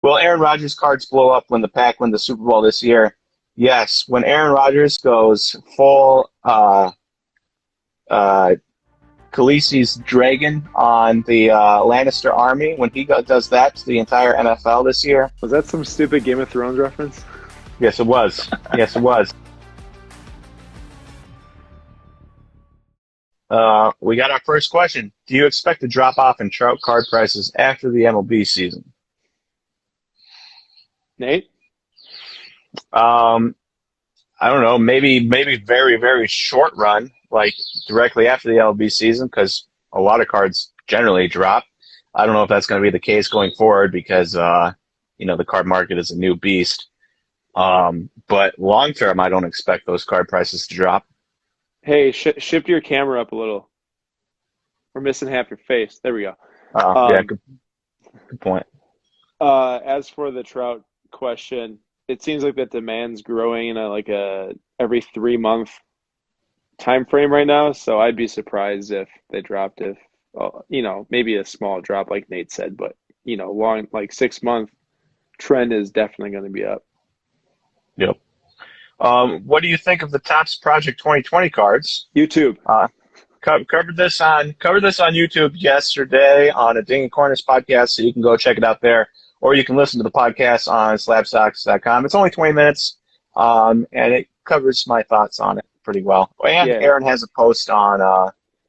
Will Aaron Rodgers cards blow up when the Pack win the Super Bowl this year? Yes. When Aaron Rodgers goes full uh, Khaleesi's dragon on the Lannister army, when he does that to the entire NFL this year, Was that some stupid Game of Thrones reference? yes, it was. Yes, it was. We got our first question. Do you expect a drop off in Trout card prices after the MLB season? Nate? Um, I don't know. Maybe very very short run, like directly after the MLB season, because a lot of cards generally drop. I don't know if that's going to be the case going forward because the card market is a new beast. But long term, I don't expect those card prices to drop. Hey, shift your camera up a little. We're missing half your face. There we go. Yeah, Um, good point. as for the Trout question, it seems like that demand's growing in a every 3 month time frame right now. So I'd be surprised if they dropped if maybe a small drop like Nate said, but long like 6 month trend is definitely going to be up. Yep. What do you think of the Topps Project 2020 cards? YouTube. Covered this on YouTube yesterday on a Ding and Corners podcast, so you can go check it out there, or you can listen to the podcast on SlabStox.com. It's only 20 minutes, and it covers my thoughts on it pretty well. And Yeah, Aaron has a post on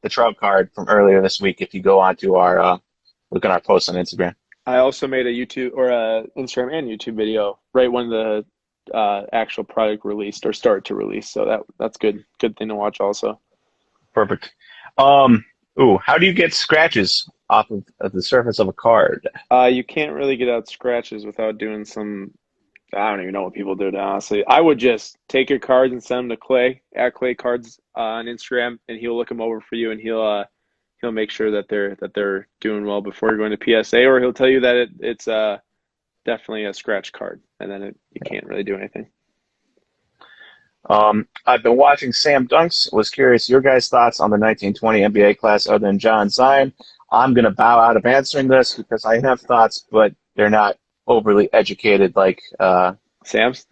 the Trout card from earlier this week. If you go onto our look at our post on Instagram. I also made a YouTube or a Instagram and YouTube video right when the actual product released or started to release. So that's good thing to watch also. Perfect. How do you get scratches off of the surface of a card? You can't really get out scratches without doing some. I don't even know what people do now, honestly. I would just take your cards and send them to Clay at Clay Cards on Instagram, and he'll look them over for you, and he'll make sure that they're doing well before you're going to PSA, or he'll tell you that it's definitely a scratch card, and then you can't really do anything. I've been watching Sam Dunks. Was curious your guys' thoughts on the 1920 NBA class other than John Zion. I'm going to bow out of answering this because I have thoughts, but they're not overly educated like Sam's?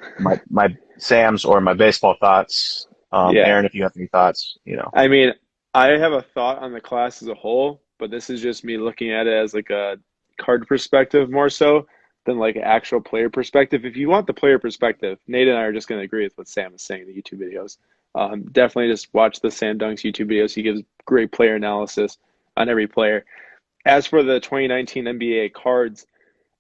my Sam's or my baseball thoughts. Yeah. Aaron, if you have any thoughts, I mean, I have a thought on the class as a whole, but this is just me looking at it as like a card perspective more so than like an actual player perspective. If you want the player perspective, Nate and I are just going to agree with what Sam is saying in the YouTube videos. Definitely just watch the Sam Dunks YouTube videos. He gives great player analysis on every player. As for the 2019 NBA cards,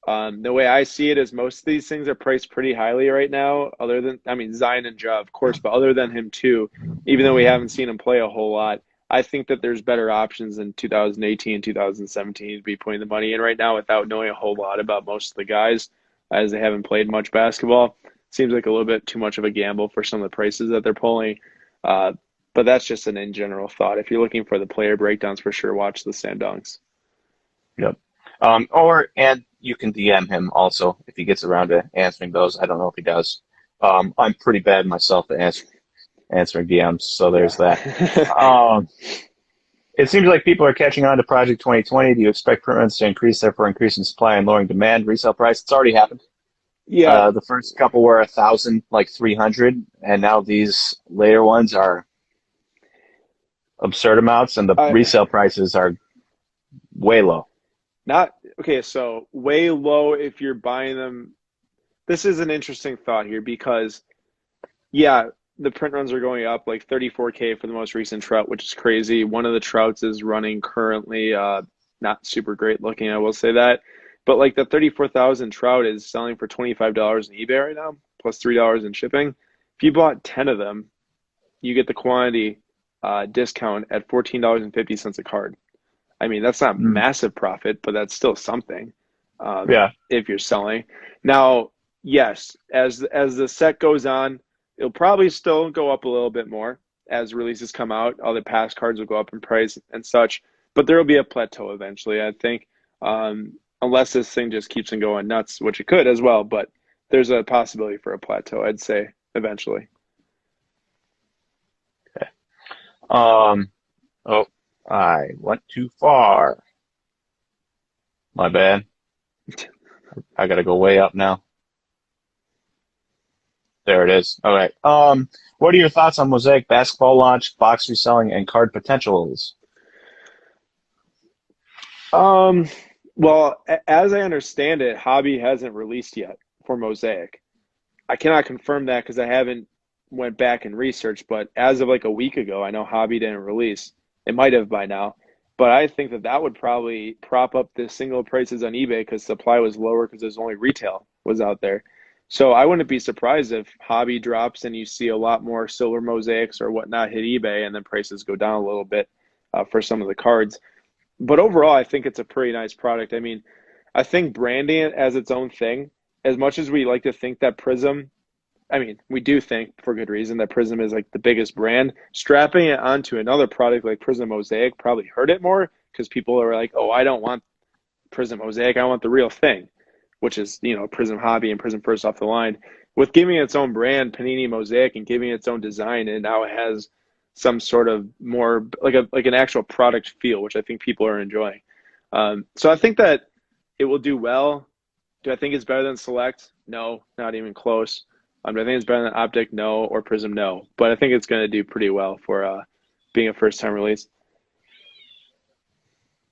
the way I see it is most of these things are priced pretty highly right now, other than, I mean, Zion and Ja, of course, but other than him too, even though we haven't seen him play a whole lot, I think that there's better options in 2018 and 2017 to be putting the money in right now without knowing a whole lot about most of the guys, as they haven't played much basketball. Seems like a little bit too much of a gamble for some of the prices that they're pulling. Uh, but that's just an in general thought. If you're looking for the player breakdowns, for sure, watch the Sam Dunks. yep. And you can DM him also if he gets around to answering those. I don't know if he does. I'm pretty bad myself at answering DMs, so there's that. Yeah. Um, It seems like people are catching on to Project 2020. Do you expect permanents to increase, therefore increasing supply and lowering demand? Resale price, it's already happened. Yeah. The first couple were 1,000, like 300, and now these later ones are absurd amounts, and the I resale prices are way low. Not okay, so way low if you're buying them. This is an interesting thought here because yeah, the print runs are going up like 34K for the most recent Trout, which is crazy. One of the Trouts is running currently not super great looking, I will say that. But like the 34,000 Trout is selling for $25 in eBay right now, plus $3 in shipping. If you bought 10 of them, you get the quantity discount at $14.50 a card. I mean, that's not Mm, massive profit, but that's still something yeah, if you're selling. Now, yes, as the set goes on, it'll probably still go up a little bit more as releases come out. Other past cards will go up in price and such, but there will be a plateau eventually, I think, unless this thing just keeps on going nuts, which it could as well. But there's a possibility for a plateau, I'd say, eventually. okay. Um, oh, I went too far. My bad. I gotta go way up now. There it is. All right. What are your thoughts on Mosaic basketball launch, box reselling, and card potentials? Um, well, as I understand it, Hobby hasn't released yet for Mosaic. I cannot confirm that because I haven't went back and researched, but as of like a week ago, I know Hobby didn't release. It might have by now, but I think that that would probably prop up the single prices on eBay because supply was lower because there's only retail was out there. So I wouldn't be surprised if Hobby drops and you see a lot more silver mosaics or whatnot hit eBay and then prices go down a little bit for some of the cards. But overall, I think it's a pretty nice product. I mean, I think branding it as its own thing, as much as we like to think that Prizm, I mean, we do think for good reason that Prizm is like the biggest brand. Strapping it onto another product like Prizm Mosaic probably hurt it more because people are like, oh, I don't want Prizm Mosaic. I want the real thing, which is, Prizm Hobby and Prizm First off the line. With giving its own brand, Panini Mosaic, and giving its own design, and now it has some sort of more like an actual product feel, which I think people are enjoying. So I think that it will do well. Do I think it's better than Select? No, not even close. Do I think it's better than Optic? No, or Prizm? No, but I think it's going to do pretty well for being a first time release.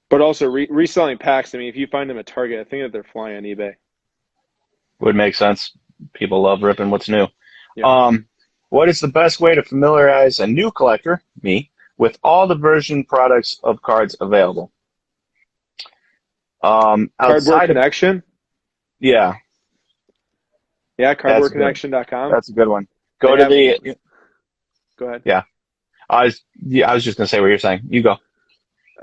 But also reselling packs. I mean, if you find them at Target, I think that they're flying on eBay. Would make sense. People love ripping what's new. Yeah. What is the best way to familiarize a new collector, me, with all the version products of cards available? Cardboard Outside of, Connection. yeah, Yeah, that's good. cardboardconnection.com. That's a good one. They Go to have, the, go ahead. yeah. I was just gonna say what you're saying. You go.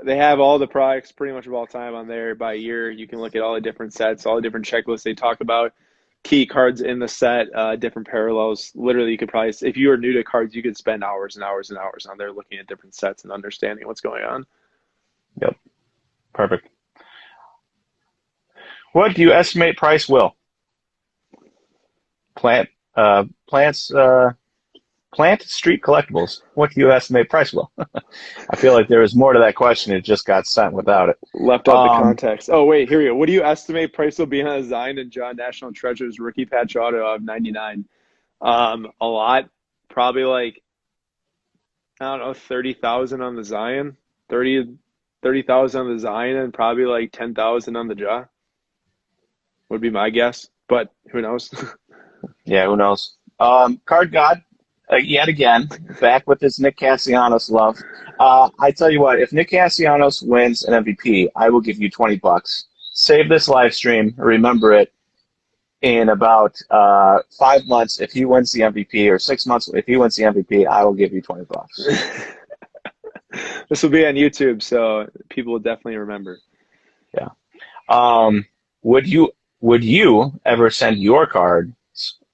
They have all the products pretty much of all time on there by year. You can look at all the different sets, all the different checklists they talk about, key cards in the set, different parallels. Literally, you could probably, if you are new to cards, you could spend hours and hours and hours on there looking at different sets and understanding what's going on. Yep. Perfect. What do you estimate price will? Plant, plants, Plant Street Collectibles. What do you estimate price will? I feel like there was more to that question. It just got sent without it. Left out the context. Oh, wait, here we go. What do you estimate price will be on a Zion and John National Treasures rookie patch auto of 99? A lot. Probably like, I don't know, 30,000 on the Zion. 30,000 on the Zion and probably like 10,000 on the Jaw would be my guess. But who knows? Yeah, who knows? Card God, yet again, back with his Nick Castellanos love. I tell you what, if Nick Castellanos wins an MVP, I will give you $20. Save this live stream. Remember it. In about 5 months, if he wins the MVP, or 6 months, if he wins the MVP, I will give you $20. This will be on YouTube, so people will definitely remember. Yeah. Would you ever send your cards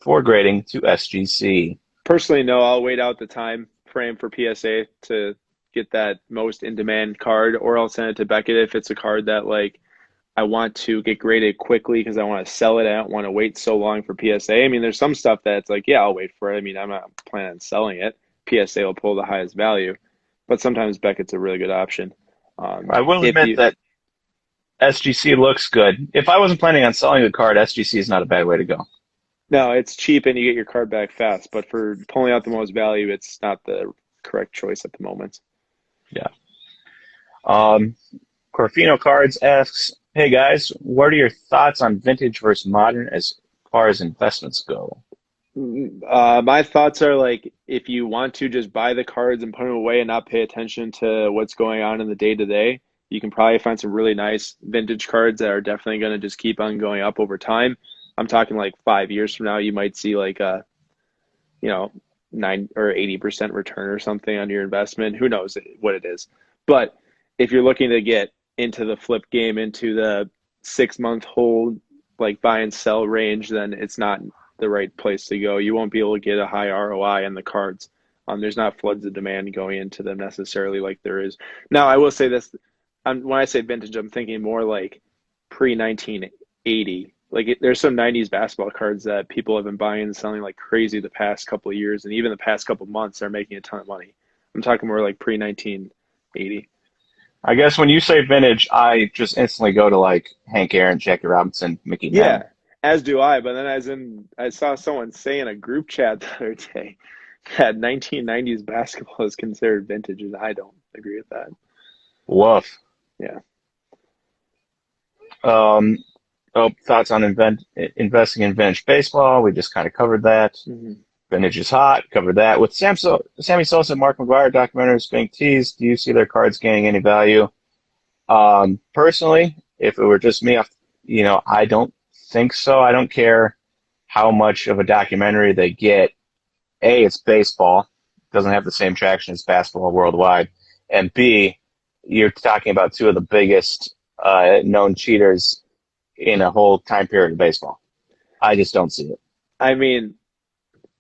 for grading to SGC? Personally, no. I'll wait out the time frame for PSA to get that most in-demand card, or I'll send it to Beckett if it's a card that like I want to get graded quickly because I want to sell it. I don't want to wait so long for PSA. I mean, there's some stuff that's like, yeah, I'll wait for it. I mean, I'm not planning on selling it. PSA will pull the highest value, but sometimes Beckett's a really good option. I will admit that SGC looks good. If I wasn't planning on selling the card, SGC is not a bad way to go. No, it's cheap and you get your card back fast, but for pulling out the most value, it's not the correct choice at the moment. Yeah. Corfino Cards asks, hey guys, what are your thoughts on vintage versus modern as far as investments go? My thoughts are like if you want to just buy the cards and put them away and not pay attention to what's going on in the day to day, you can probably find some really nice vintage cards that are definitely going to just keep on going up over time. I'm talking like 5 years from now, you might see like a, 9 or 80% return or something on your investment. Who knows what it is? But if you're looking to get into the flip game, into the 6-month hold, like buy and sell range, then it's not the right place to go. You won't be able to get a high ROI on the cards. There's not floods of demand going into them necessarily like there is. Now, I will say this. When I say vintage, I'm thinking more like pre-1980. Like there's some 90s basketball cards that people have been buying and selling like crazy the past couple of years, and even the past couple of months they're making a ton of money. I'm talking more like pre-1980. I guess when you say vintage, I just instantly go to like Hank Aaron, Jackie Robinson, Mickey Yeah, Mantle. as do I. But then I saw someone say in a group chat the other day that 1990s basketball is considered vintage, and I don't agree with that. Woof. Yeah. Um, thoughts on investing in vintage baseball? We just kind of covered that. Mhm. Vintage is hot. Covered that. With Sammy Sosa and Mark McGwire documentaries being teased, do you see their cards gaining any value? Personally, if it were just me, I don't think so. I don't care how much of a documentary they get. A, it's baseball. Doesn't have the same traction as basketball worldwide. And B, you're talking about two of the biggest known cheaters in a whole time period of baseball. I just don't see it. I mean,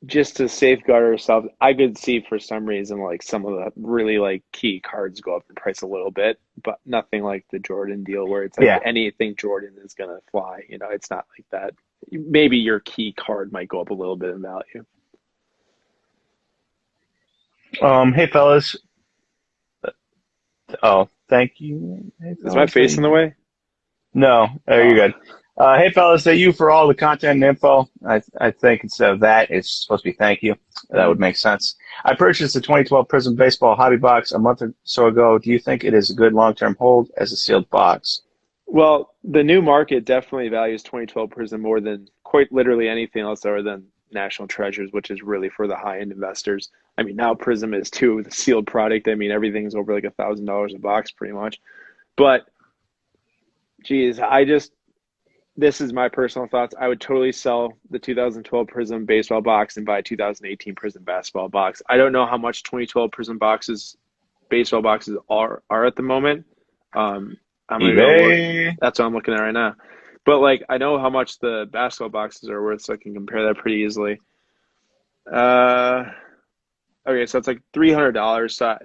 just to safeguard ourselves, I could see for some reason like some of the really like key cards go up in price a little bit, but nothing like the Jordan deal where it's like Yeah. anything Jordan is gonna fly. You know, it's not like that. Maybe your key card might go up a little bit in value. Hey fellas. Oh, thank you. Hey Is my fellas. face in the way? No, you're Oh, good. Hey fellas, thank you for all the content and info. I think instead of that, it's supposed to be thank you. That would mhm. make sense. I purchased the 2012 Prism Baseball Hobby Box a month or so ago. Do you think it is a good long-term hold as a sealed box? Well, the new market definitely values 2012 Prizm more than quite literally anything else other than National Treasures, which is really for the high-end investors. I mean, now Prizm is too with a sealed product. I mean, everything's over like $1,000 a box pretty much. But geez, this is my personal thoughts. I would totally sell the 2012 Prizm baseball box and buy a 2018 Prizm basketball box. I don't know how much 2012 Prizm boxes, baseball boxes are at the moment. I'm gonna go look. eBay. That's what I'm looking at right now. But like, I know how much the basketball boxes are worth, so I can compare that pretty easily. Uh, okay, so it's like $300. So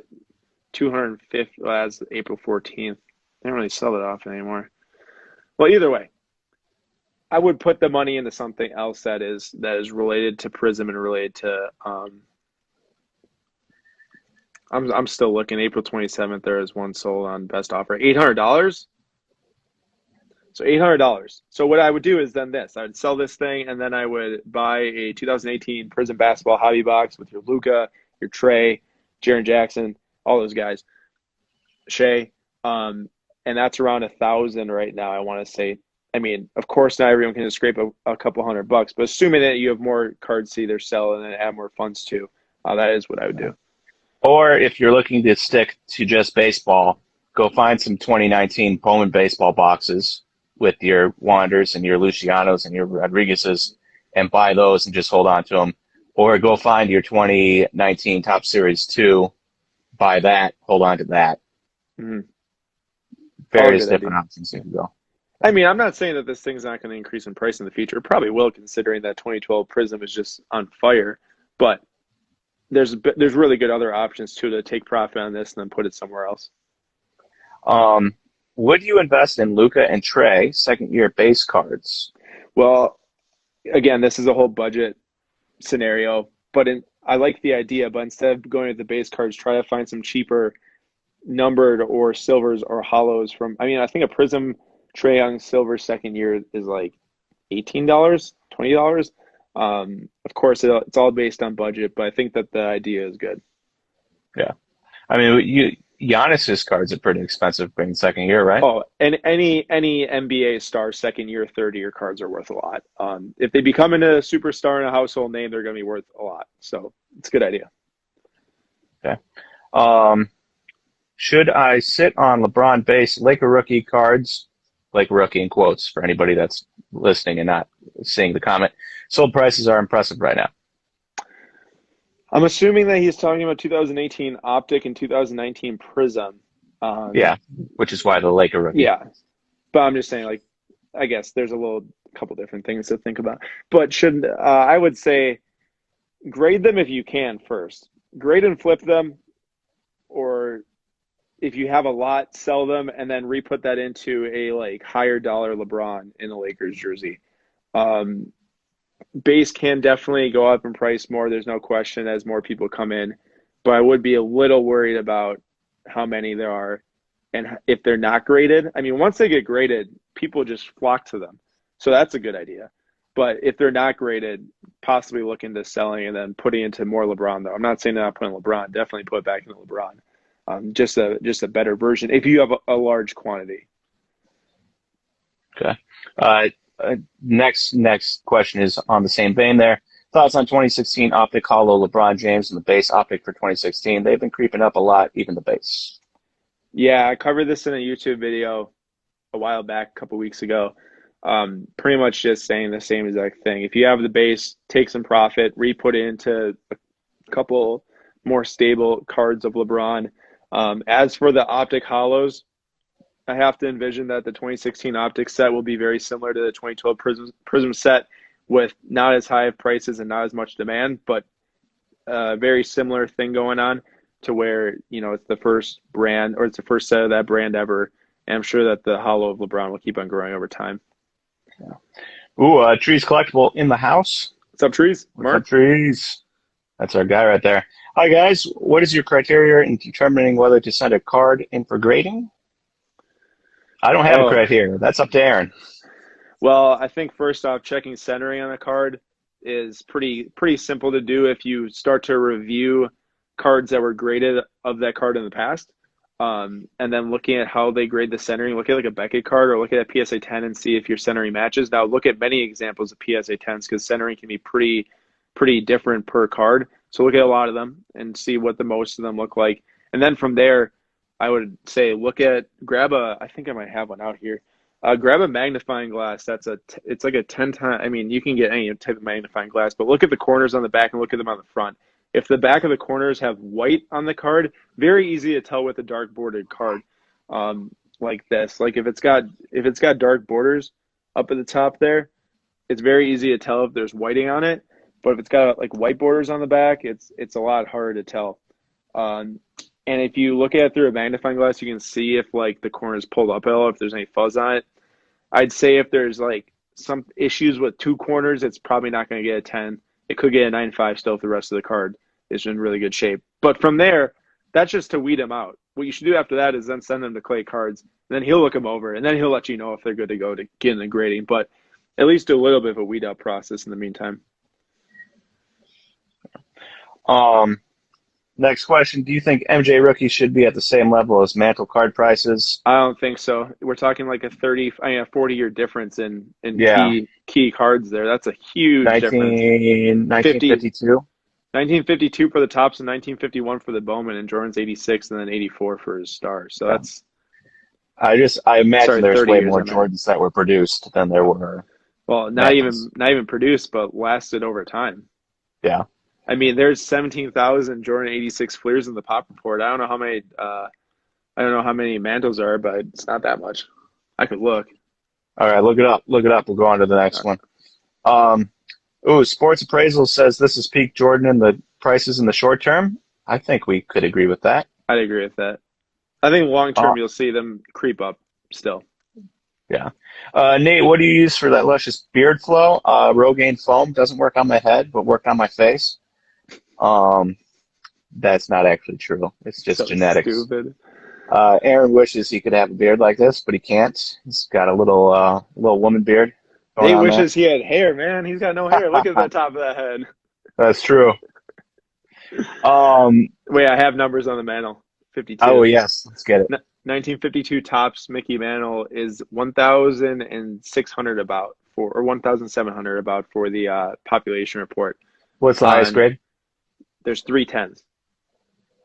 250 as April 14th. They don't really sell it often anymore. Well, either way, I would put the money into something else that is related to Prism and related to I'm still looking. April 27th, there is one sold on best offer. $800. So $800. So what I would do is then this. I would sell this thing and then I would buy a 2018 Prism basketball hobby box with your Luka, your Trae, Jaren Jackson, all those guys. Shea. And that's around 1,000 right now, I want to say. I mean, of course, not everyone can just scrape a couple $100, but assuming that you have more cards to either sell and then add more funds to, that is what I would do. Or if you're looking to stick to just baseball, go find some 2019 Pullman baseball boxes with your Wanders and your Lucianos and your Rodriguezes and buy those and just hold on to them. Or go find your 2019 Top Series 2, buy that, hold on to that. Mhm. All Various good different idea. options you can go. I mean, I'm not saying that this thing's not going to increase in price in the future. It probably will, considering that 2012 Prism is just on fire. But there's really good other options too to take profit on this and then put it somewhere else. Um, would you invest in Luka and Trae second year base cards? Well, again, this is a whole budget scenario, but I like the idea. But instead of going with the base cards, try to find some cheaper numbered or silvers or hollows from. I mean, I think a Prism Trae Young silver second year is like $18, $20. Of course, it's all based on budget, but I think that the idea is good. Yeah. I mean, Giannis's cards are pretty expensive being second year, right? Oh, and any NBA star second year, third year cards are worth a lot. If they become a superstar and a household name, they're going to be worth a lot. So it's a good idea. Okay. Um, should I sit on LeBron base Laker rookie cards? Laker rookie in quotes for anybody that's listening and not seeing the comment. Sold prices are impressive right now. I'm assuming that he's talking about 2018 Optic and 2019 Prism. Um, Yeah, which is why the Laker rookie. yeah, but I'm just saying, like, I guess there's couple different things to think about. But should I would say grade them if you can first. Grade and flip them, or if you have a lot, sell them and then re-put that into a like higher dollar LeBron in a Lakers jersey. Um, Base can definitely go up in price more. There's no question as more people come in, but I would be a little worried about how many there are And if they're not graded, I mean, once they get graded, people just flock to them. So that's a good idea. But if they're not graded, possibly look into selling and then putting into more LeBron, though. I'm not saying they're not putting LeBron. Definitely put back into LeBron. Just a better version if you have a large quantity. Okay. Next question is on the same vein there. Thoughts on 2016 Optic Hollow LeBron James and the base Optic for 2016? They've been creeping up a lot, even the base. Yeah, I covered this in a YouTube video a while back, a couple weeks ago. Pretty much just saying the same exact thing. If you have the base, take some profit, re-put it into a couple more stable cards of LeBron. As for the Optic Hollows, I have to envision that the 2016 Optic set will be very similar to the 2012 Prizm set with not as high of prices and not as much demand, but a very similar thing going on to where, it's the first brand or it's the first set of that brand ever. And I'm sure that the Hollow of LeBron will keep on growing over time. Yeah. Ooh, Trees Collectible in the house. What's up, Trees? What's up, Trees? That's our guy right there. Hi, guys. What is your criteria in determining whether to send a card in for grading? I don't have a criteria. That's up to Aaron. Well, I think first off, checking centering on a card is pretty simple to do if you start to review cards that were graded of that card in the past. And then looking at how they grade the centering, look at like a Beckett card or look at a PSA 10 and see if your centering matches. Now, look at many examples of PSA 10s because centering can be pretty different per card. So look at a lot of them and see what the most of them look like. And then from there, I would say I think I might have one out here. Grab a magnifying glass. It's like a 10 time. I mean, you can get any type of magnifying glass, but look at the corners on the back and look at them on the front. If the back of the corners have white on the card, very easy to tell with a dark bordered card, like this. Like if it's got dark borders up at the top there, it's very easy to tell if there's whiting on it. But if it's got like white borders on the back, it's a lot harder to tell. And if you look at it through a magnifying glass, you can see if like the corner is pulled up at all, if there's any fuzz on it. I'd say if there's like some issues with two corners, it's probably not going to get a 10. It could get a 9.5 still if the rest of the card is in really good shape. But from there, that's just to weed them out. What you should do after that is then send them to Clay Cards. And then he'll look them over, and then he'll let you know if they're good to go to get in the grading. But at least do a little bit of a weed out process in the meantime. Next question. Do you think MJ rookies should be at the same level as Mantle card prices? I don't think so. We're talking like a 40-year difference in key cards there. That's a huge difference. 1952? 1952 for the tops and 1951 for the Bowman, and Jordan's 86 and then 84 for his stars. So that's... I imagine there's way more Jordans that were produced than there were. Well, not even produced, but lasted over time. Yeah. I mean, there's 17,000 Jordan 86 Fleers in the pop report. I don't know how many Mantles are, but it's not that much. I could look. All right, look it up. Look it up. We'll go on to the next one. Sports Appraisal says this is peak Jordan and the prices in the short term. I think we could agree with that. I'd agree with that. I think long term you'll see them creep up still. Yeah. Nate, what do you use for that luscious beard flow? Rogaine foam doesn't work on my head, but worked on my face. That's not actually true. It's just so genetics. Stupid. Aaron wishes he could have a beard like this, but he can't. He's got a little woman beard. He wishes he had hair, man. He's got no hair. Look at the top of that head. That's true. Wait, I have numbers on the Mantle. 52. Oh, yes. Let's get it. 1952 tops Mickey Mantle is 1,600 about for, or 1,700 about for the population report. What's the highest grade? There's 310s.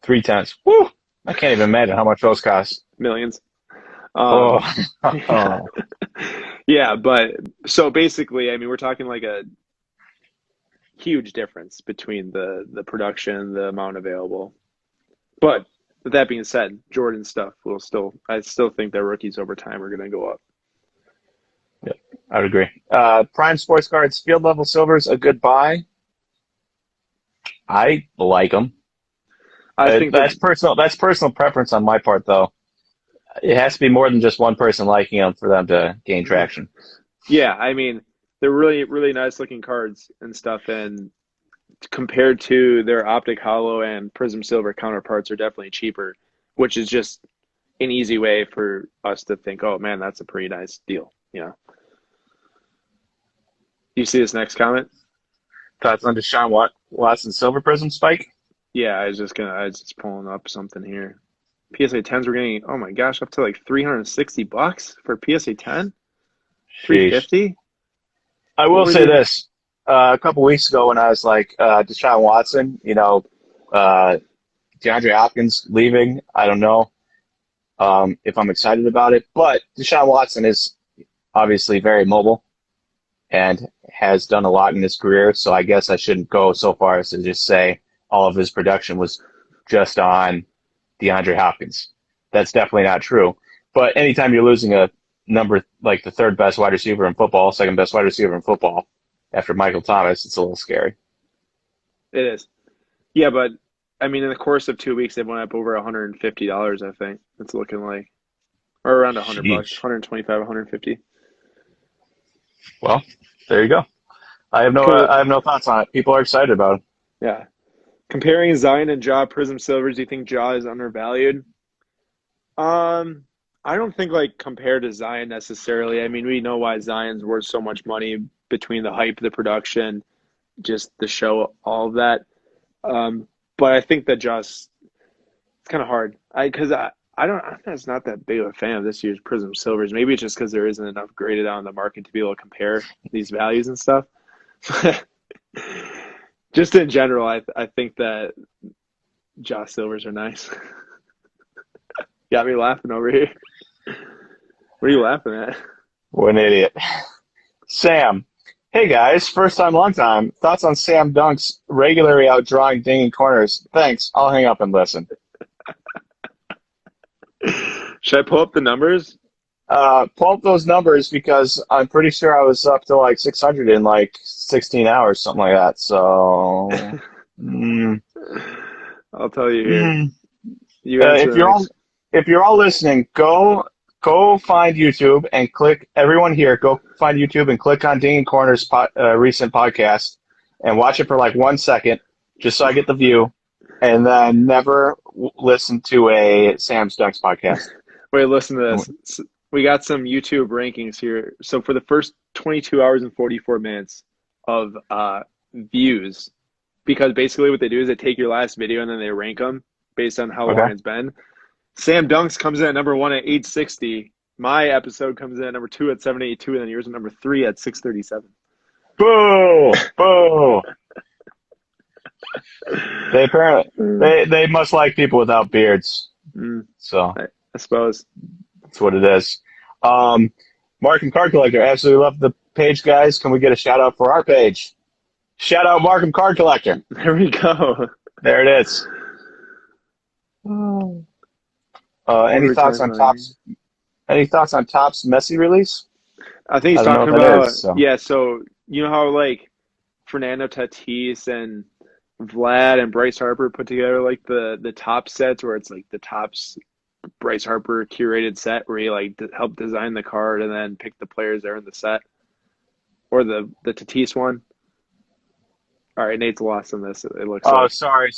310s. Woo! I can't even imagine how much those cost. Millions. Yeah. Yeah, but so basically, I mean, we're talking like a huge difference between the production, the amount available. But with that being said, Jordan stuff I still think that rookies over time are going to go up. Yeah, I would agree. Prime Sports Cards, field level silvers, a good buy. I like them. I think that's personal. That's personal preference on my part, though. It has to be more than just one person liking them for them to gain traction. Yeah, I mean, they're really, really nice looking cards and stuff, and compared to their Optic Hollow and Prizm Silver counterparts are definitely cheaper, which is just an easy way for us to think, oh man, that's a pretty nice deal. You see this next comment? Thoughts on Deshaun Watson Silver Prism spike? Yeah, I was just pulling up something here. PSA 10s were getting, oh my gosh, up to like $360 for PSA 10? Sheesh. 350? I What will were say they? this. A couple weeks ago when I was like, Deshaun Watson, uh, DeAndre Hopkins leaving, I don't know if I'm excited about it, but Deshaun Watson is obviously very mobile and has done a lot in his career, so I guess I shouldn't go so far as to just say all of his production was just on DeAndre Hopkins. That's definitely not true. But anytime you're losing a number like the third best wide receiver in football, second best wide receiver in football after Michael Thomas, it's a little scary. It is. Yeah, but I mean, in the course of 2 weeks, they went up over $150, I think. It's looking like, or around $100, Sheesh. 125, 150. Well, there you go. I have no thoughts on it. People are excited about it. Yeah. Comparing Zion and Ja Prism Silvers, do you think Ja is undervalued? I don't think like compared to Zion necessarily. I mean, we know why Zion's worth so much money between the hype, the production, just the show, all of that. But I think that just it's kind of hard. I don't I'm just not that big of a fan of this year's Prism Silvers. Maybe it's just because there isn't enough graded out on the market to be able to compare these values and stuff. Just in general, I think that Josh Silvers are nice. Got me laughing over here. What are you laughing at? What an idiot. Sam. Hey guys, first time, long time. Thoughts on Sam Dunk's regularly outdrawing dinging corners? Thanks. I'll hang up and listen. Should I pull up the numbers? Pull up those numbers because I'm pretty sure I was up to like 600 in like 16 hours, something like that. So, mm, I'll tell you here. mm. You answer If the next. if you're all listening, go find YouTube and click. Everyone here, go find YouTube and click on Dinging Corners recent podcast and watch it for like 1 second, just so I get the view, and then never listen to a Sam Stunks podcast. Wait, listen to this. We got some YouTube rankings here. So for the first 22 hours and 44 minutes of views, because basically what they do is they take your last video and then they rank them based on how long Okay. it's been. Sam Dunks comes in at number 1 at 860. My episode comes in at number 2 at 782, and then yours at number 3 at 637. Boo! Boo! They must like people without beards. Mm, So I suppose. that's what it is. Markham Card Collector, absolutely love the page, guys. Can we get a shout out for our page? Shout out Markham Card Collector. There we go. There it is. Any thoughts on Topps? Any thoughts on Topps Messi release? I think I he's don't know talking what that about, is. So. yeah, so you know how like Fernando Tatis and Vlad and Bryce Harper put together like the top sets where it's like the Topps Bryce Harper curated set where he like helped design the card and then pick the players that are in the set, or the Tatis one. All right, Nate's lost on this. It looks Oh, like. sorry.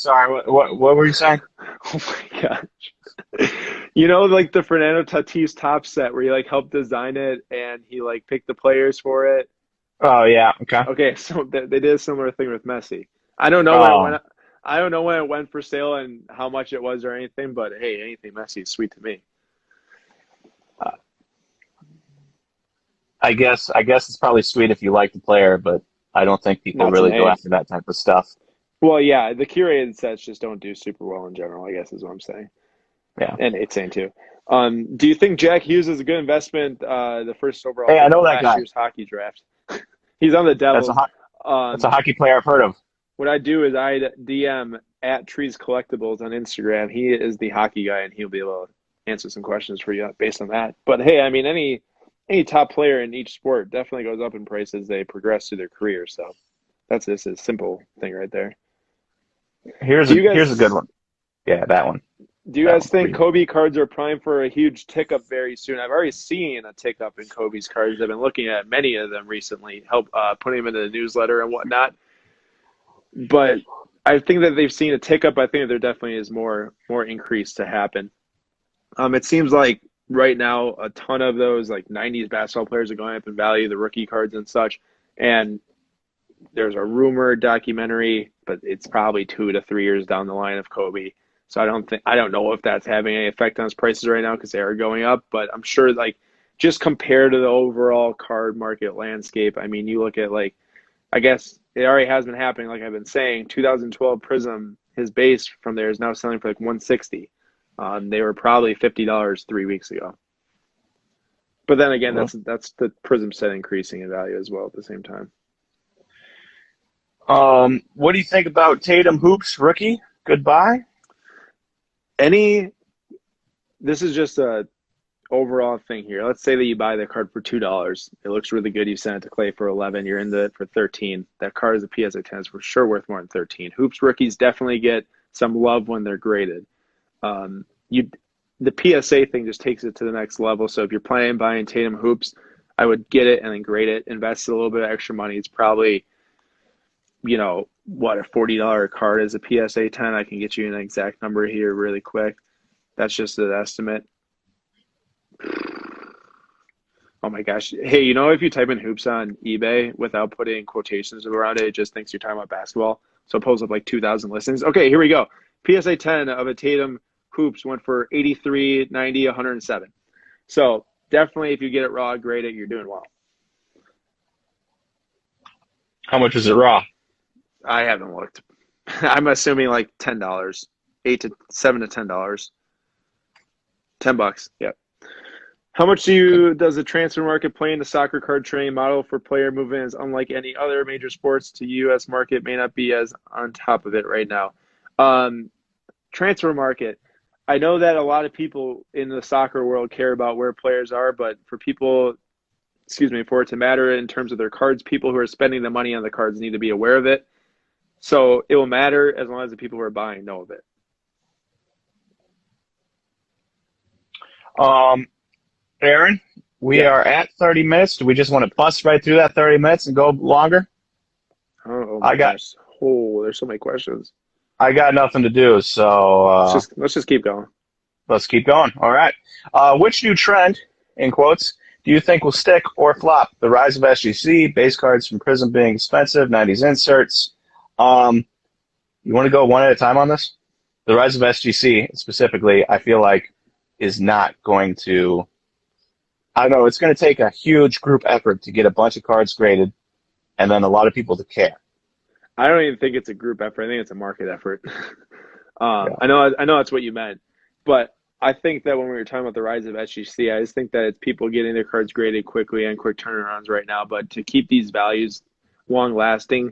What were you saying? Oh my gosh. You know, like the Fernando Tatis top set where he like helped design it and he like picked the players for it. Oh, yeah. Okay. Okay, so they did a similar thing with Messi. I don't know when it Oh, went. I don't know when it went for sale and how much it was or anything, but hey, anything Messi is sweet to me. I guess it's probably sweet if you like the player, but I don't think people Not to really go me. after that type of stuff. Well, yeah, the curated sets just don't do super well in general, I guess is what I'm saying. Yeah. And it's saying too. Do you think Jack Hughes is a good investment, the first overall Hey, I pick know in that last guy. year's hockey draft? He's on the That's Devils. that's a Um, hockey player I've heard of. what I do is I DM at Trees Collectibles on Instagram. He is the hockey guy, and he'll be able to answer some questions for you based on that. But hey, I mean, any top player in each sport definitely goes up in price as they progress through their career. So that's just a simple thing right there. Do you Here's a good guys one. Yeah, that one. do you That guys one's pretty think good. Kobe cards are primed for a huge tick up very soon? I've already seen a tick up in Kobe's cards. I've been looking at many of them recently, help putting them into the newsletter and whatnot. But I think that they've seen a tick up. I think that there definitely is more increase to happen. It seems like right now a ton of those like 90s basketball players are going up in value, the rookie cards and such. And there's a rumored documentary, but it's probably 2 to 3 years down the line of Kobe. So I don't know if that's having any effect on his prices right now because they are going up. But I'm sure like just compared to the overall card market landscape, I mean, you look at like I guess it already has been happening. Like I've been saying, 2012 Prism, his base from there is now selling for like 160. They were probably $50 3 weeks ago. But then again, Well, that's the Prism set increasing in value as well at the same time. what do you think about Tatum Hoops rookie? Goodbye. Any This is just a overall thing here. Let's say that you buy the card for $2. It looks really good. You send it to Clay for 11. You're into it for 13. That card is a PSA 10 is for sure worth more than 13. Hoops rookies definitely get some love when they're graded. You The PSA thing just takes it to the next level. So if you're planning on buying Tatum Hoops, I would get it and then grade it. Invest a little bit of extra money. It's probably what a $40 card is a PSA 10. I can get you an exact number here really quick. That's just an estimate. Oh my gosh. Hey, if you type in hoops on eBay without putting quotations around it, it just thinks you're talking about basketball. So it pulls up like 2,000 listings. Okay, here we go. PSA 10 of a Tatum Hoops went for 83, 90, 107. So definitely if you get it raw, grade it, you're doing well. How much is it raw? I haven't looked. I'm assuming like $10, 7 to $10. $10. Yep. How much does the transfer market play in the soccer card trading model for player movements? Unlike any other major sports, to U.S. market may not be as on top of it right now. Transfer market. I know that a lot of people in the soccer world care about where players are, but for it to matter in terms of their cards, people who are spending the money on the cards need to be aware of it. So it will matter as long as the people who are buying know of it. Aaron, we Yeah. are at 30 minutes. Do we just want to bust right through that 30 minutes and go longer? Oh I my got gosh. Oh, there's so many questions. I got nothing to do, so Let's just keep going. let's keep going. All right. Which new trend, in quotes, do you think will stick or flop? The rise of SGC, base cards from Prism being expensive, 90s inserts. You want to go one at a time on this? The rise of SGC specifically, I feel like, is not going to. I don't know. It's going to take a huge group effort to get a bunch of cards graded, and then a lot of people to care. I don't even think it's a group effort. I think it's a market effort. Yeah. I know that's what you meant, but I think that when we were talking about the rise of SGC, I just think that it's people getting their cards graded quickly and quick turnarounds right now. But to keep these values long lasting,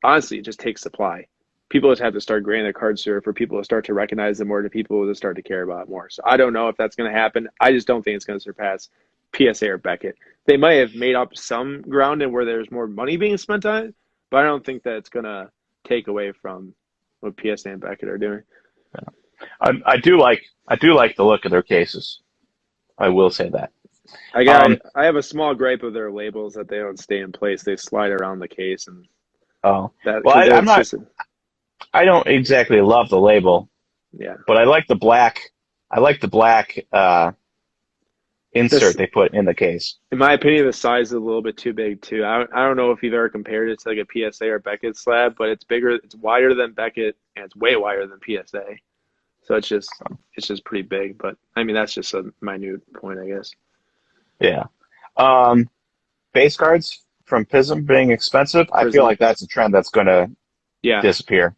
honestly, it just takes supply. People just have to start grading their cards for people to start to recognize them more, to people to start to care about it more. So I don't know if that's going to happen. I just don't think it's going to surpass PSA or Beckett. They might have made up some ground and where there's more money being spent on it, but I don't think that it's going to take away from what PSA and Beckett are doing. I do like the look of their cases. I will say that. I have a small gripe of their labels that they don't stay in place. They slide around the case, and Oh that well, because I'm it's not. just I don't exactly love the label, yeah. but I like the black. I like the black This, insert they put in the case. in my opinion, the size is a little bit too big too. I don't know if you've ever compared it to like a PSA or Beckett slab, but it's bigger. It's wider than Beckett, and it's way wider than PSA. So it's just pretty big. But I mean, that's just a minute point, I guess. Yeah. Base cards from Prism being expensive. I feel Prism, like that's a trend that's going to yeah. disappear.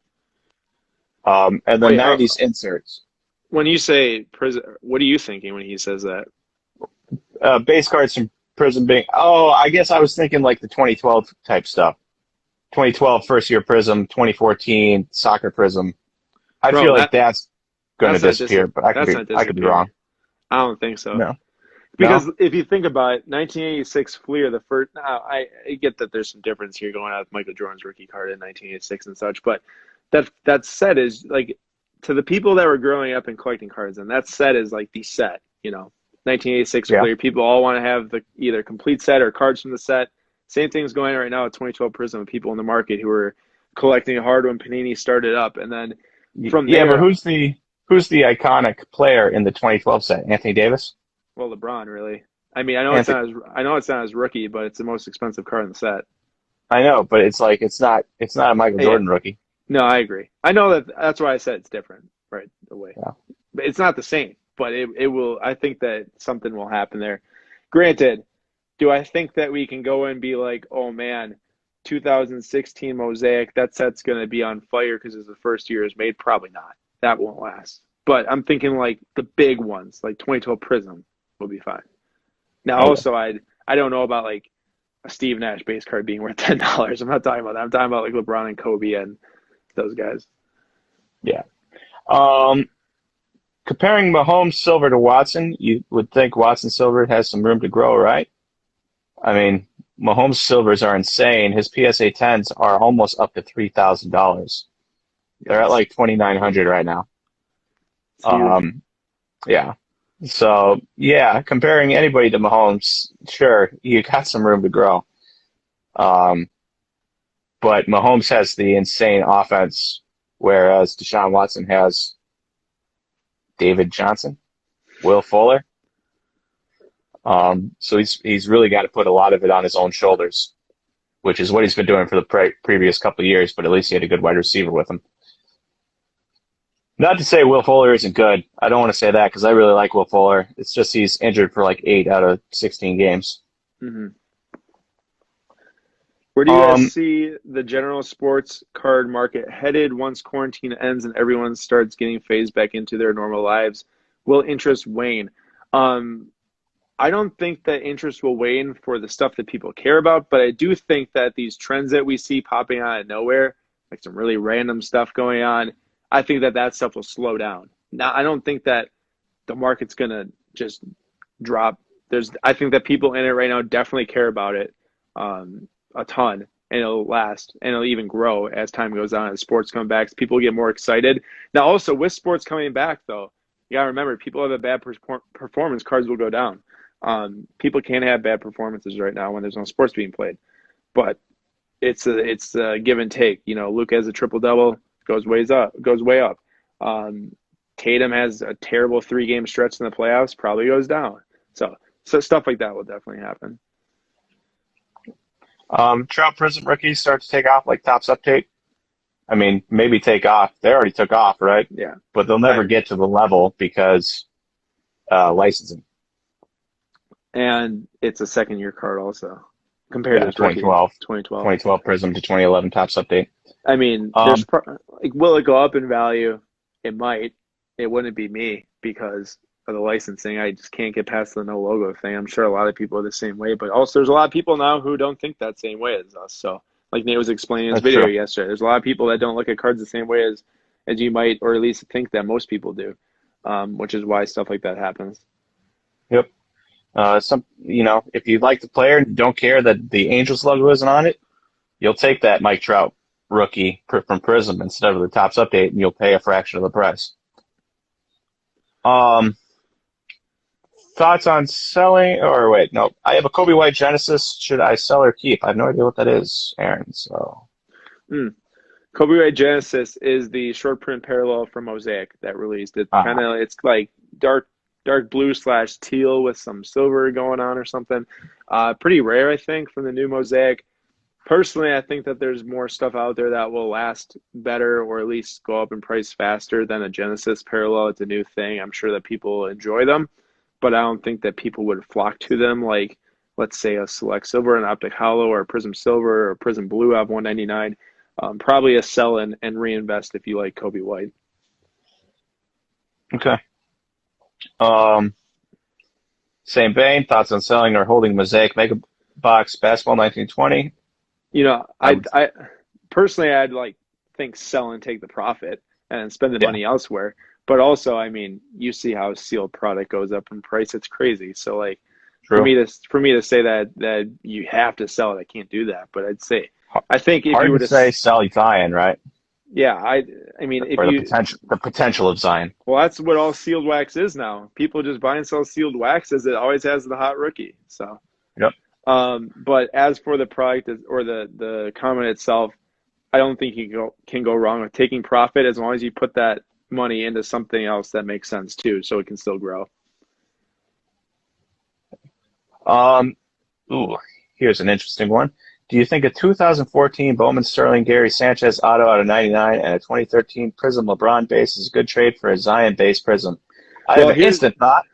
And the Wait, how? 90s inserts. When you say Prism, what are you thinking when he says that? Base cards from Prism being. Oh, I guess I was thinking like the 2012 type stuff. 2012 first year Prism, 2014 soccer Prism. I Bro, feel like that's going to that's not disappear, but that's not I could be disappearing. wrong. I don't think so. No, no. Because if you think about it, 1986 Fleer, the first. Now, I get that there's some difference here going out with Michael Jordan's rookie card in 1986 and such, but that set is like to the people that were growing up and collecting cards, and that set is like the set. 1986 Yeah. Fleer. People all want to have the either complete set or cards from the set. Same thing's going on right now at 2012 Prism. People in the market who are collecting hard when Panini started up, and then from Yeah, but there, who's the iconic player in the 2012 set? Anthony Davis? Well, LeBron, really. I mean, I know Anthony, I know it's not his rookie, but it's the most expensive card in the set. I know, but it's like it's not a Michael Yeah, Jordan rookie. no, I agree. I know that's why I said it's different, right? The way, Yeah. but it's not the same. But it will. I think that something will happen there. Granted, do I think that we can go and be like, oh man, 2016 Mosaic, that set's going to be on fire because it's the first year it's made? Probably not. That won't last. But I'm thinking like the big ones, like 2012 Prizm, will be fine. Now, Okay. also, I don't know about like a Steve Nash base card being worth $10. I'm not talking about that. I'm talking about like LeBron and Kobe and those guys. Yeah. Um, Comparing Mahomes silver to Watson, you would think Watson silver has some room to grow, right? I mean, Mahomes silvers are insane. His PSA 10s are almost up to $3,000. They're at Yes, like 2,900 right now. it's huge. Um, yeah. So yeah, comparing anybody to Mahomes, sure, you got some room to grow. Um, but Mahomes has the insane offense, whereas Deshaun Watson has David Johnson, Will Fuller. So he's really got to put a lot of it on his own shoulders, which is what he's been doing for the previous couple of years. But at least he had a good wide receiver with him. Not to say Will Fuller isn't good. I don't want to say that because I really like Will Fuller. It's just he's injured for like 8 out of 16 games. Hmm. Where do you guys Um, see the general sports card market headed once quarantine ends and everyone starts getting phased back into their normal lives? Will interest wane? Um, I don't think that interest will wane for the stuff that people care about, but I do think that these trends that we see popping out of nowhere, like some really random stuff going on, I think that that stuff will slow down. Now, I don't think that the market's gonna just drop. I think that people in it right now definitely care about it a ton, and it'll last, and it'll even grow as time goes on. As sports come back, people get more excited. Now, also with sports coming back, though, you gotta remember, people have a bad performance, cards will go down. People can't have bad performances right now when there's no sports being played, but it's a give and take. You know, Luka has a triple double, goes way up. Um, Tatum has a terrible 3 game stretch in the playoffs, probably goes down. So stuff like that will definitely happen. Trout Prizm rookies start to take off like Topps Update. I mean, maybe take off. They already took off, right? Yeah, But they'll I never agree. get to the level because licensing. And it's a second year card also compared to Yeah, his rookie 2012, 2012. 2012 Prism to 2011 Topps Update. I mean, Um, like, will it go up in value? It might. It wouldn't be me because of the licensing. I just can't get past the no logo thing. I'm sure a lot of people are the same way, but also there's a lot of people now who don't think that same way as us. So, like Nate was explaining in his that's video true. yesterday, there's a lot of people that don't look at cards the same way as you might, or at least think that most people do, which is why stuff like that happens. Yep. If you like the player and don't care that the Angels logo isn't on it, you'll take that Mike Trout rookie from Prism instead of the Topps Update, and you'll pay a fraction of the price. Um, Thoughts on selling? Or wait, no. I have a Kobe White Genesis. Should I sell or keep? I have no idea what that is, Aaron. So, Mm. Copyright Genesis is the short print parallel from Mosaic that released. uh, It's like dark blue slash teal with some silver going on or something. Pretty rare, I think, from the new Mosaic. Personally, I think that there's more stuff out there that will last better or at least go up in price faster than a Genesis parallel. It's a new thing. I'm sure that people enjoy them, but I don't think that people would flock to them like, let's say, a Select Silver, an Optic Hollow, or a Prism Silver, or Prism Blue out of 199. Probably a sell and reinvest if you like Kobe White. okay. Um, Same vein. Thoughts on selling or holding Mosaic Mega Box Basketball 1920? You know, I would, I personally, I'd like think sell and take the profit and spend the yeah, money elsewhere. But also, I mean, you see how sealed product goes up in price. It's crazy. So like true. for me to say that you have to sell it, I can't do that. But I think if you Hard were to to, say sell Zion, right? yeah, I mean, if Or you, the potential of Zion. well, that's what all sealed wax is now. People just buy and sell sealed wax as it always has the hot rookie. So. Yep. But as for the product or the comment itself, I don't think you can go wrong with taking profit as long as you put that money into something else that makes sense too, so it can still grow. Um, ooh, here's an interesting one. Do you think a 2014 Bowman Sterling Gary Sanchez auto out of 99 and a 2013 Prism LeBron base is a good trade for a Zion base Prism? I have Well, an here's instant thought,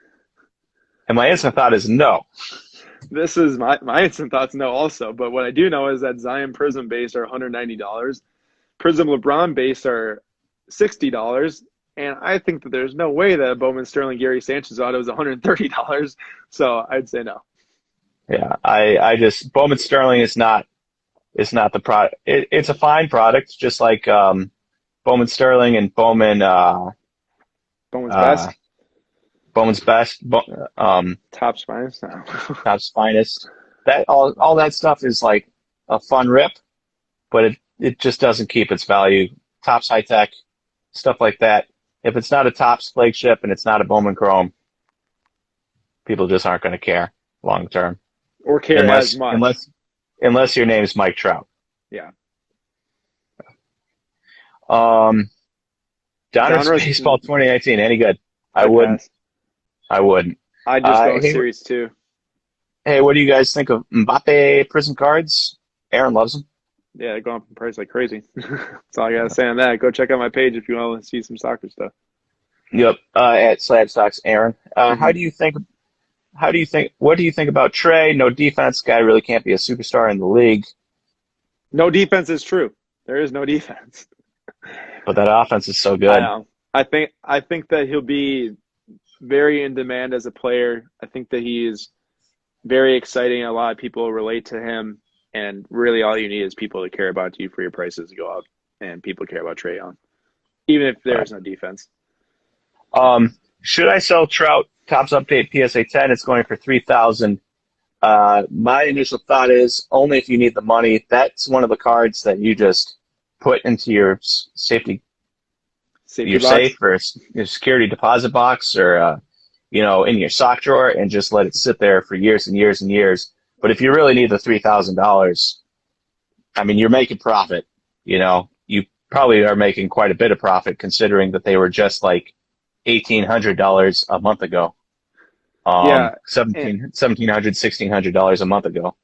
and my instant thought is no. this is my instant thoughts no also, but what I do know is that Zion Prism base are $190. Prism LeBron base are $60. And I think that there's no way that a Bowman Sterling Gary Sanchez auto is $130. So I'd say no. Yeah, I just Bowman Sterling is not the product. It's a fine product, just like Bowman Sterling and Bowman's uh, best, Bowman's best, top spines. No. Top's finest. That all that stuff is like a fun rip, but it just doesn't keep its value. Top's high tech, stuff like that. If it's not a Topps flagship and it's not a Bowman Chrome, people just aren't going to care long term, Or care as unless much. unless unless your name's Mike Trout. Yeah. Um, Donruss Donruss, Baseball 2019, any good? I I wouldn't. pass. I wouldn't. I'd just go with Hey, Series 2. hey, what do you guys think of Mbappe Prism cards? Aaron loves them. Yeah, they're going up in price like crazy. That's all I got to say on that. Go check out my page if you want to see some soccer stuff. Yep, at SlabStox, Aaron. Hmm. What do you think about Trae? No defense. Guy really can't be a superstar in the league, No defense is true. There is no defense. but that offense is so I good. know. I think that he'll be very in demand as a player. I think that he is very exciting. A lot of people relate to him, and really all you need is people to care about you for your prices to go up, and people care about Trae Young, even if there Right. is no defense. Should I sell Trout? Topps update PSA 10. It's going for 3,000. My initial thought is only if you need the money. That's one of the cards that you just put into your safety, Safety your box. safe or your security deposit box, or in your sock drawer, and just let it sit there for years and years and years. But if you really need the $3,000, I mean, you're making profit. You probably are making quite a bit of profit considering that they were just like $1,800 a month ago. Yeah, and 1,700, $1,600 a month ago.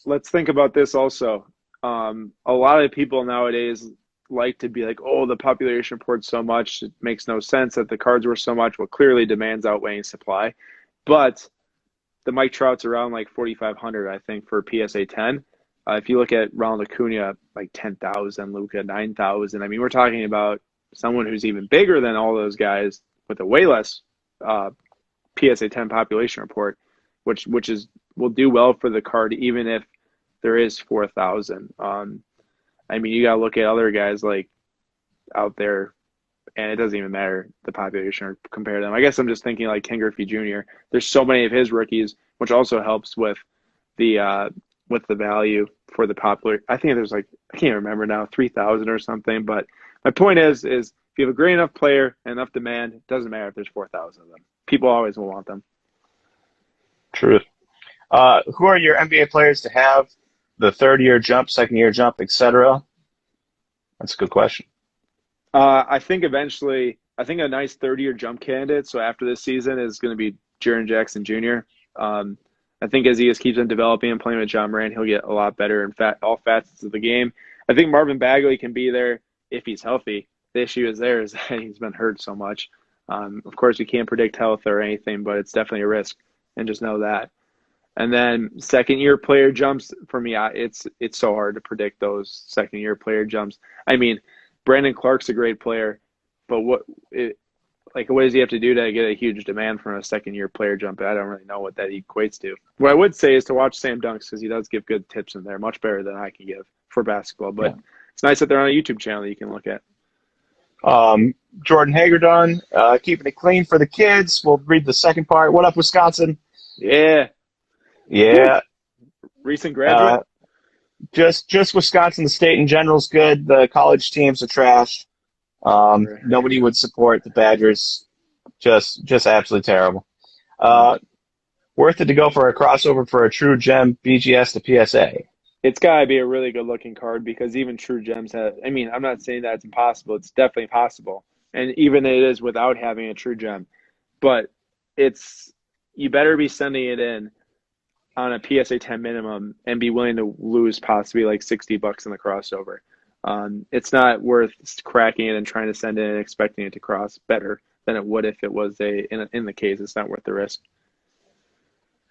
let's think about this also. A lot of people nowadays like to be like, oh, the population report's so much, it makes no sense that the cards were so much. Well, clearly demand's outweighing supply. But the Mike Trout's around like 4,500, I think, for PSA 10. If you look at Ronald Acuna, like 10,000, Luka 9,000. I mean, we're talking about someone who's even bigger than all those guys with a way less uh, PSA 10 population report, which is will do well for the card even if there is 4,000. I mean, you got to look at other guys like out there, and it doesn't even matter the population or compare them. I guess I'm just thinking like Ken Griffey Jr. There's so many of his rookies, which also helps with the value for the popular. I think there's like I can't remember now 3,000 or something. But my point is if you have a great enough player and enough demand, it doesn't matter if there's 4,000 of them. People always will want them. Truth. Who are your NBA players to have the third-year jump, second-year jump, etc.? That's a good question. I think eventually, I think a nice third-year jump candidate. So after this season is going to be Jaren Jackson Jr. I think as he just keeps on developing and playing with John Moran, he'll get a lot better in all facets of the game. I think Marvin Bagley can be there if he's healthy. The issue is that he's been hurt so much. Of course, we can't predict health or anything, but it's definitely a risk, and just know that. And then second year player jumps for me, it's so hard to predict those second year player jumps. I mean, Brandon Clark's a great player, but what does he have to do to get a huge demand from a second year player jump? I don't really know what that equates to. What I would say is to watch Sam Dunks because he does give good tips in there, much better than I can give for basketball. Yeah. But it's nice that they're on a YouTube channel that you can look at. Jordan Hagerdon, keeping it clean for the kids. We'll read the second part. What up, Wisconsin? Yeah. Woo. Yeah. Recent Uh, graduate. just Wisconsin. The state in general is good. The college teams are trash. Nobody would support the Badgers. Just absolutely terrible. Uh, Worth it to go for a crossover for a true gem BGS to PSA. It's got to be a really good looking card because even True Gems have. I mean, I'm not saying that it's impossible. It's definitely possible. and even it is without having a true gem. But it's you better be sending it in on a PSA 10 minimum and be willing to lose possibly like $60 in the crossover. It's not worth cracking it and trying to send it and expecting it to cross better than it would if it was in the case. It's not worth the risk.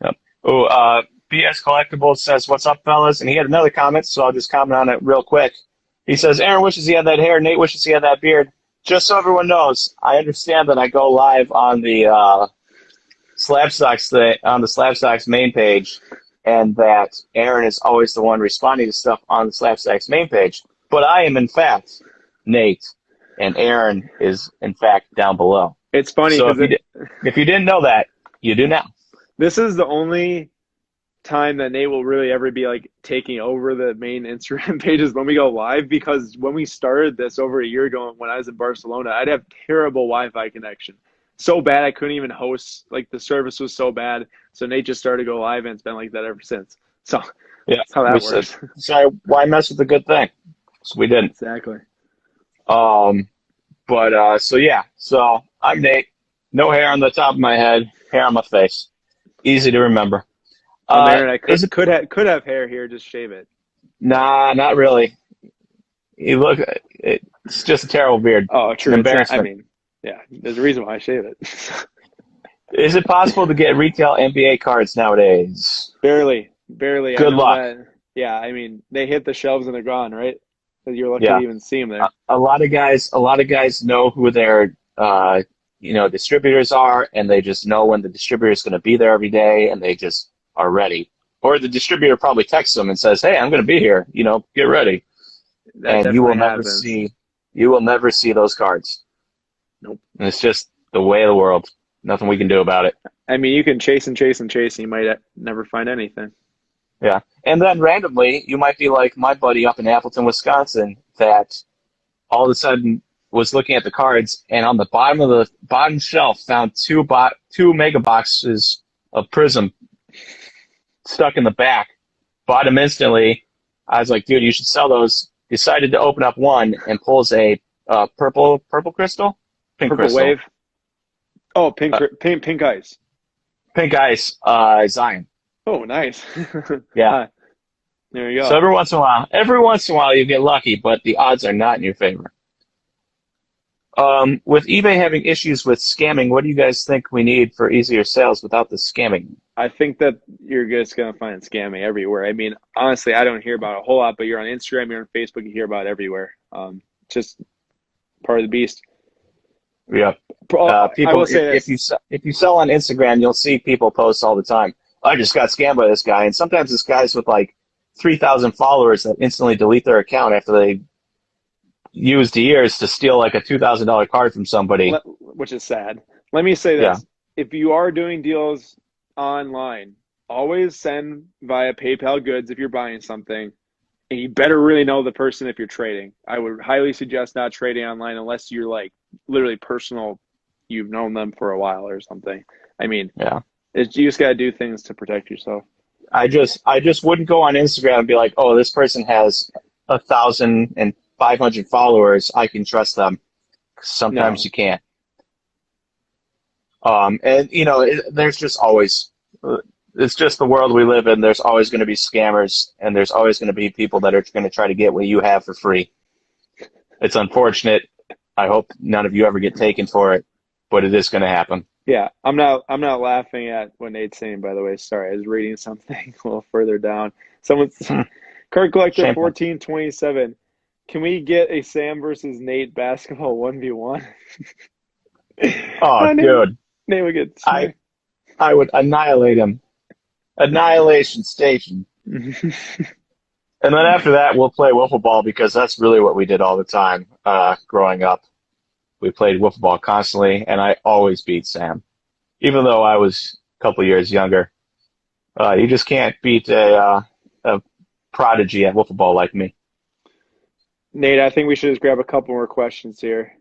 Yep. Oh, BS Collectibles says, "What's up, fellas?" And he had another comment, so I'll just comment on it real quick. He says, "Aaron wishes he had that hair. Nate wishes he had that beard. Just so everyone knows, I understand that I go live on the SlabStox main page, and that Aaron is always the one responding to stuff on the SlabStox main page. But I am in fact Nate, and Aaron is in fact down below. It's funny So because if you didn't know that, you do now." this is the only time that Nate will really ever be like taking over the main Instagram pages when we go live, because when we started this over a year ago when I was in Barcelona, I'd have terrible Wi-Fi connection. So bad I couldn't even host, like the service was so bad. So Nate just started to go live, and it's been like that ever since. So Yeah, that's how that works. So why mess with the good thing? So we didn't. Exactly. So yeah, so I'm Nate. No hair on the top of my head, hair on my face. Easy to remember. Aaron, I Is it? could have hair here, just shave it. Nah, not really. It's just a terrible beard. Oh, It's an true. It's not, I embarrassment. mean, yeah, there's a reason why I shave it. Is it possible to get retail NBA cards nowadays? Barely, barely. I Good know luck. that. Yeah, I mean, they hit the shelves and they're gone, right? You're lucky to Yeah. even see them there. A lot of guys know who their distributors are, and they just know when the distributor is going to be there every day, and they just are ready. Or the distributor probably texts them and says, "Hey, I'm going to be here. Get ready." That And definitely happens. you will never see those cards. Nope. And it's just the way of the world. Nothing we can do about it. I mean, you can chase and chase and chase, and you might never find anything. Yeah. And then randomly, you might be like my buddy up in Appleton, Wisconsin, that all of a sudden was looking at the cards, and on the bottom shelf found two mega boxes of Prizm stuck in the back. Bought them instantly. I was like, dude, you should sell those. Decided to open up one and pulls a purple crystal, pink Purple crystal, wave. Oh, pink ice. pink ice, Zion. Oh, nice. Yeah. There you So go. every once in a while you get lucky, but the odds are not in your favor. With eBay having issues with scamming, what do you guys think we need for easier sales without the scamming? I think that you're just going to find scamming everywhere. I mean, honestly, I don't hear about it a whole lot, but you're on Instagram, you're on Facebook, you hear about it everywhere. Just part of the beast. Yeah. I People, will say if this. if you sell on Instagram, you'll see people post all the time. I just got scammed by this guy, and sometimes this guy's with like 3,000 followers that instantly delete their account after they used years to steal like a $2,000 card from somebody. Which is sad. Let me say Yeah. this. If you are doing deals online, always send via PayPal goods if you're buying something. And you better really know the person if you're trading. I would highly suggest not trading online unless you're like literally personal, you've known them for a while or something. I mean, Yeah. you just got to do things to protect yourself. I just wouldn't go on Instagram and be like, oh, this person has 1,500 followers. I can trust them. Sometimes No. you can't. And there's just always, it's just the world we live in. There's always going to be scammers, and there's always going to be people that are going to try to get what you have for free. It's unfortunate. I hope none of you ever get taken for it, but it is going to happen. Yeah, I'm not laughing at what Nate's saying, by the way. Sorry, I was reading something a little further down. Someone's Card Collector Shameful. 1427. Can we get a Sam versus Nate basketball 1v1? Oh, dude. Nate would get smacked. I would annihilate him. Annihilation Station. And then after that, we'll play wiffle ball because that's really what we did all the time growing up. We played wiffle ball constantly, and I always beat Sam. Even though I was a couple years younger. You just can't beat a prodigy at wiffle ball like me. Nate, I think we should just grab a couple more questions here.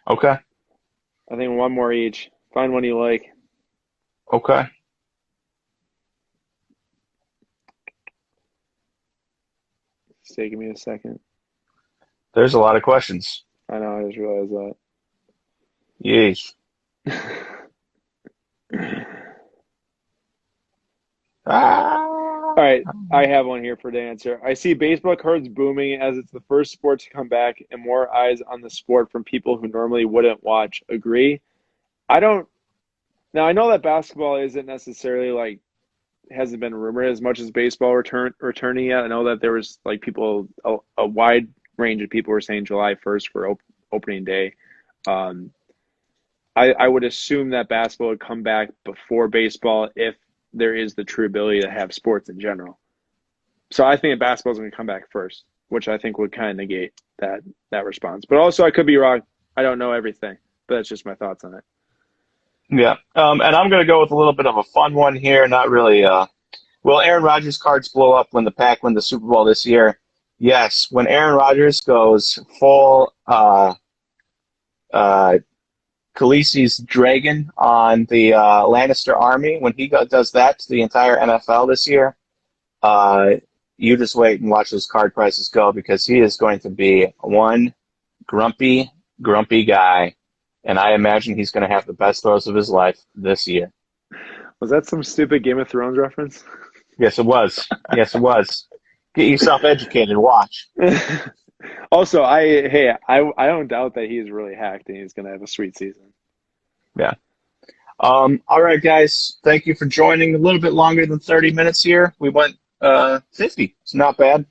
Okay. I think one more each. Find one you like. Okay. It's taking me a second. There's a lot of questions. I know, I just realized that. Yeesh. All right, I have one here for the answer. I see baseball cards booming as it's the first sport to come back and more eyes on the sport from people who normally wouldn't watch. Agree? I don't. Now, I know that basketball isn't necessarily like hasn't been rumored as much as baseball returning yet. I know that there was like a wide range of people were saying July 1st for opening day. Um, I would assume that basketball would come back before baseball if there is the true ability to have sports in general. So I think basketball is going to come back first, which I think would kind of negate that response. But also, I could be wrong. I don't know everything, but that's just my thoughts on it. Yeah. And I'm going to go with a little bit of a fun one here. Not really. Will Aaron Rodgers cards blow up when the Pack win the Super Bowl this year? Yes. When Aaron Rodgers goes full Khaleesi's dragon on the Lannister army, when he does that to the entire NFL this year, you just wait and watch those card prices go because he is going to be one grumpy, grumpy guy. And I imagine he's going to have the best throws of his life this year. Was that some stupid Game of Thrones reference? Yes, it was. Yes, it was. Get yourself educated. Watch. Also, I don't doubt that he's really hacked and he's going to have a sweet season. Yeah. All right, guys. Thank you for joining. A little bit longer than 30 minutes here. We went 50. It's not bad.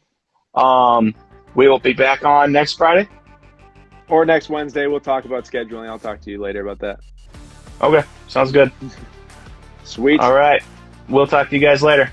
We will be back on next Friday. Or next Wednesday. We'll talk about scheduling. I'll talk to you later about that. Okay. Sounds good. Sweet. All right. We'll talk to you guys later.